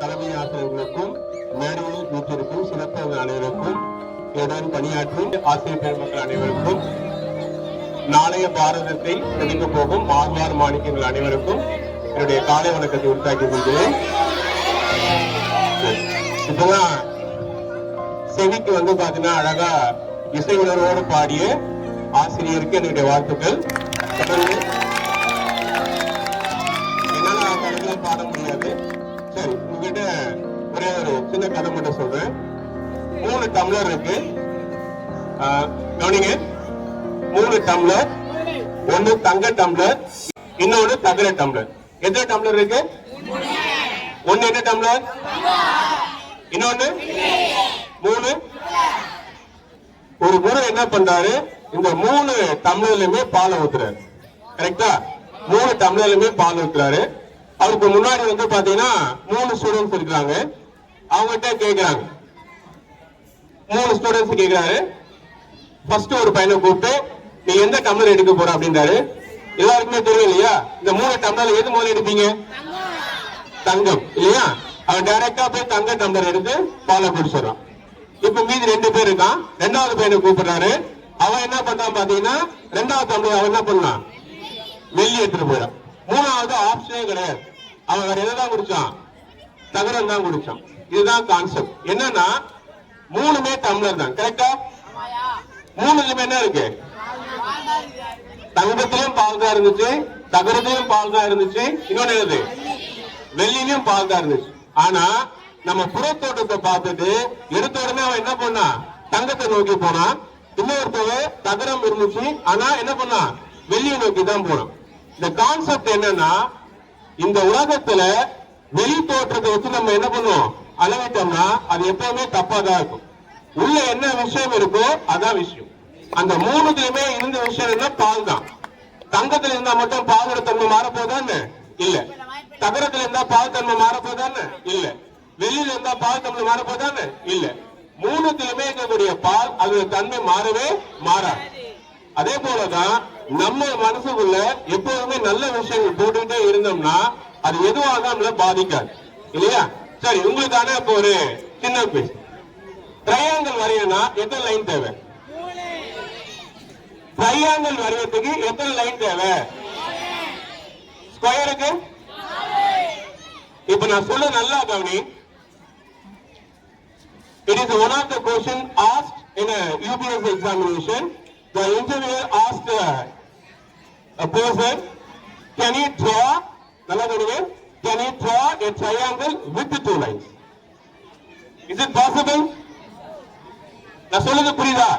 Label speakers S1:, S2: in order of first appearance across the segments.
S1: தலைமை ஆசிரியர்களுக்கும் மேடையில் வீட்டிற்கும் சிறப்பாக அனைவருக்கும் என்னுடன் பணியாற்றும் ஆசிரியர் பெருமக்கள் அனைவருக்கும் நாளைய பாரதத்தை செதுக்க போகும் மார்வார் மாணிக்கங்கள் அனைவருக்கும் என்னுடைய காலை வணக்கத்தை உண்டாக்கி கொள்கிறேன். இப்பதான் செவிக்கு பாத்தீங்கன்னா அழகா இசை உணர்வோடு பாடிய ஆசிரியருக்கு என்னுடைய வாழ்த்துக்கள். என்னால கலைகளை பாட முடியாது. சரி, உங்ககிட்ட ஒரே ஒரு சின்ன கதை மட்டும் சொல்றேன். 3 டம்ளர் இருக்கு, கவனிங்க. 3 டம்ளர், ஒன்னு தங்க டம்ளர், இன்னொன்னு தகர டம்ளர். எத்தனை டம்ளர் இருக்கு? ஒன்னு என்ன டம்ளர், இன்னொன்னு 3. ஒரு குரு என்ன பண்றாரு, இந்த 3 டம்ளர்லயுமே பால் ஊத்துறாரு. கரெக்டா? 3 டம்ளர்லயுமே பால் ஊத்துறாரு. அவருக்கு முன்னாடி பாத்தீங்கன்னா 3 ஸ்டூடெண்ட்ஸ் இருக்கிறாங்க. அவங்ககிட்ட கேக்குறாங்க, 3 ஸ்டூடெண்ட்ஸ் கேக்குறாரு. ஃபர்ஸ்ட் ஒரு பையனை கூப்பிட்டு, நீ எந்த டம்ளர் எடுக்க போற அப்படின்றாரு. எல்லாருக்குமே தெரியும் இல்லையா, இந்த 3 டம்ளர் எது முதல்ல எடுப்பீங்க? தங்கம் இல்லையா? அவன் டைரக்டா போய் தங்க டம்ளர் எடுத்து பாலை குடிச்சிடறான். இப்ப மீதி 2 பேர் இருக்கான். 2வது பையனை கூப்பிடுறாரு. அவன் என்ன பண்ணான் பாத்தீங்கன்னா, 2வது டம்ளர் அவன் என்ன பண்ணான், வெள்ளி எடுத்துட்டு போயிடான். 3வது ஆப்ஷனே கிடையாது. அவன் வேற எதான் குடிச்சான்? தகரம் தான் குடிச்சான். இதுதான் கான்செப்ட். என்னன்னா 3மே டம்ளர் தான். கரெக்டா? 3லுமே என்ன இருக்கு? தங்கத்திலும் பால் தான் இருந்துச்சு, தகரத்திலும் பால் தான் இருந்துச்சு, இன்னொன்னு என்னது, வெள்ளியிலும் பால் தான் இருந்துச்சு. ஆனா நம்ம புறத்தோட்டத்தை பார்த்துட்டு எடுத்த உடனே அவன் என்ன பண்ணா, தங்கத்தை நோக்கி போனான். இன்னொருத்தவ தகரம் இருந்துச்சு, ஆனா என்ன பண்ணா, வெள்ளியை நோக்கி தான் போனான். இந்த கான்செப்ட் என்னன்னா, இந்த உலகத்துல வெளி தோற்றத்தை வச்சு நம்ம என்ன பண்ணுவோம், அளவிட்டோம்னா அது எப்பவுமே தப்பா தான் இருக்கும். உள்ள என்ன விஷயம் இருக்கோ அதான் விஷயம். அந்த 3த்துலயுமே இருந்த விஷயம் என்ன, பால் தான். தங்கத்துல இருந்தா மட்டும் பாலோட தன்மை மாறப்போதான்னு இல்ல. தகரத்துல இருந்தா பால் தன்மை மாறப்போதான்னு இல்ல. வெளியில இருந்தா பால் தன்மை மாறப்போதான்னு இல்ல. 3த்துலயுமே இருக்கக்கூடிய பால் அதோட தன்மை மாறவே மாறாது. அதே போலதான் நம்ம மனசுக்குள்ள எப்போதுமே நல்ல விஷயங்கள் போட்டுக்கிட்டே இருந்தோம்னா அது எதுவாக நம்மள பாதிக்காது இல்லையா? சரி, உங்களுக்கான இப்போ ஒரு சின்ன பேஸ். ட்ரையாங்கிள் வரையணும்னா எத்தனை லைன் தேவை? ட்ரையாங்கிள் வரையறதுக்கு எத்தனை லைன் தேவை? ஸ்கொயருக்கு? இப்ப நான் சொல்ல நல்லா கவனி. It is one of the question asked in a UPSC examination. The interviewer asked a person, can you draw, நல்லா கவனிங்க, can you draw a triangle with 2 lines? Is it possible? நான் சொல்லுது புரியுதா?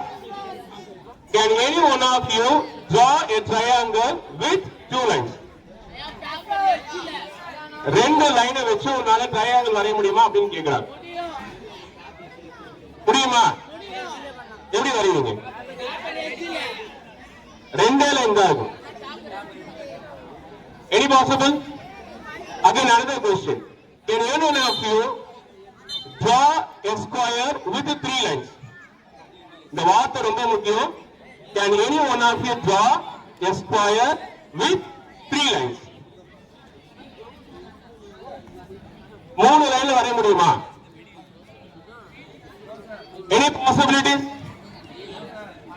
S1: Can any one of you draw a triangle with 2 lines? 2 லைனை வச்சு உன்னால triangle வரைய முடியுமா அப்படின்னு கேக்குறாங்க. முடியுமா? எப்படி வரைவீங்க? 2 லைன் தான் இருக்கும். Any possible? Again another question. Can any one of you draw a square with 3 lines? இந்த வார்த்தை ரொம்ப முக்கியம். Can any one of you draw a square with 3 lines? 3 லைன்ல வரைய முடியுமா? Any possibilities?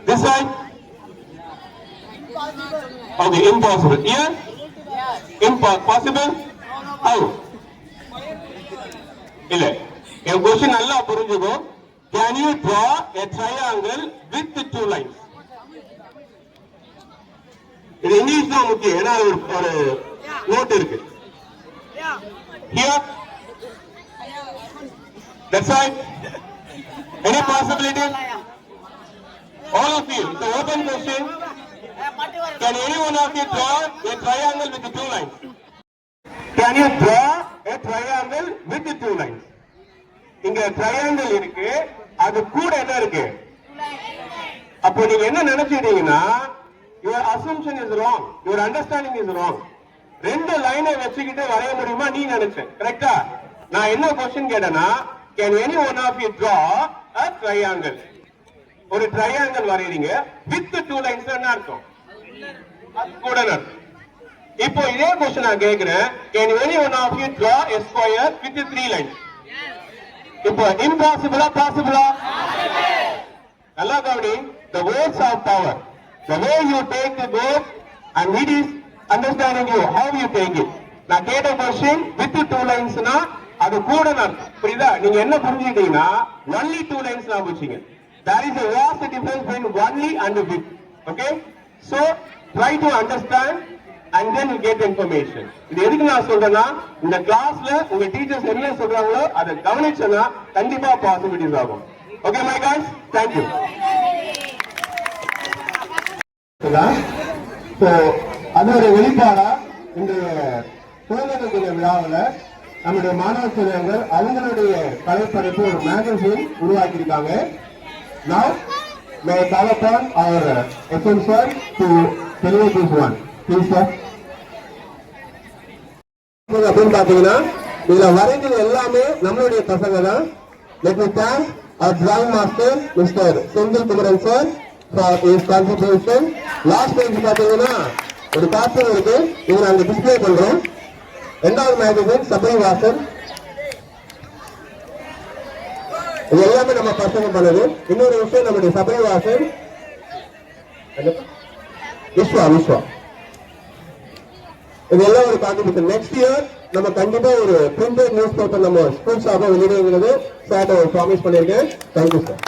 S1: This side? Okay, impossible. Here? Impossible? How? இல்ல, என் question நல்லா புரிஞ்சுக்கோ. Can you draw a triangle with 2 lines? இது இங்கிலீஷ் தான் முக்கியம். ஏன்னா ஒரு நோட் இருக்கு. Here? That's right. Any possibility? All of you, it's an open question. Can any one of you draw a triangle with 2 lines? Can you draw a triangle with 2 lines? இங்க triangle இருக்கு, அது கூட என்ன இருக்கு? அப்போ நீங்க என்ன நினைச்சிட்டீங்கன்னா, your assumption is wrong, your understanding is wrong. 2 லைனை வச்சுக்கிட்டு வரைய முடியுமா நீ நினைச்சேன். கரெக்டா? நான் என்ன क्वेश्चन கேட்டேன்னா, can any one of you draw a triangle? ஒரு triangle வரையறீங்க with 2 lines என்ன அர்த்தம்? அது கூட அர்த்தம். இப்போ இதே क्वेश्चन நான் கேக்குறேன், can any one of you draw a square with 3 lines? இப்போ impossible possible? நல்லா கவனி, the words of power, the way you take the word and it is understanding you how you take it. நான் கேட்ட question with 2 lines னா அது கூட அர்த்தம். புரியுதா? நீங்க என்ன புரிஞ்சிட்டீங்கன்னா only 2 lines நான் புரிஞ்சீங்க. There is a vast difference between only and with. Okay? So try to understand and then you get information. இது எதுக்கு நான் சொல்றேன்னா, இந்த கிளாஸ்ல உங்க டீச்சர்ஸ் என்ன சொல்றாங்களோ அதை கவனிச்சனா கண்டிப்பா பாசிபிலிட்டிஸ் ஆகும். Okay my guys, thank you. So அதோட வெளிப்பாடா இந்த குழந்தைகள் தின விழாவில் நம்முடைய மாணவ செல்வங்கள் அவங்களுடைய கலைப்படைப்பு ஒரு மேகசின் உருவாக்கி இருக்காங்க. Now may I call upon our FM sir to deliver this one. Please sir. அப்படின்னு பாத்தீங்கன்னா இதுல வரைஞ்சது எல்லாமே நம்மளுடைய பசங்க தான். Let me thank our drawing master Mr. Senthil Kumaran sir for his contribution. Last page பாத்தீங்கன்னா ஒரு கார்ட்டூன் இருக்கு, இதை நாங்க டிஸ்பிளே பண்றோம். இரண்டாவது மேகசின் சபரி வாசன், இது எல்லாமே நம்ம பசங்க பண்ணது. இன்னொரு விஷயம், நம்முடைய சபரி வாசன் விஸ்வா இது எல்லாம் ஒரு கான்ட்ரிபியூஷன். நெக்ஸ்ட் இயர் நம்ம கண்டிப்பா ஒரு பிரிண்டட் நியூஸ் பேப்பர் நம்ம ஸ்கூல் சார்பாக வெளியிடுங்கிறது சார் ப்ராமிஸ் பண்ணியிருக்கேன். Thank you sir.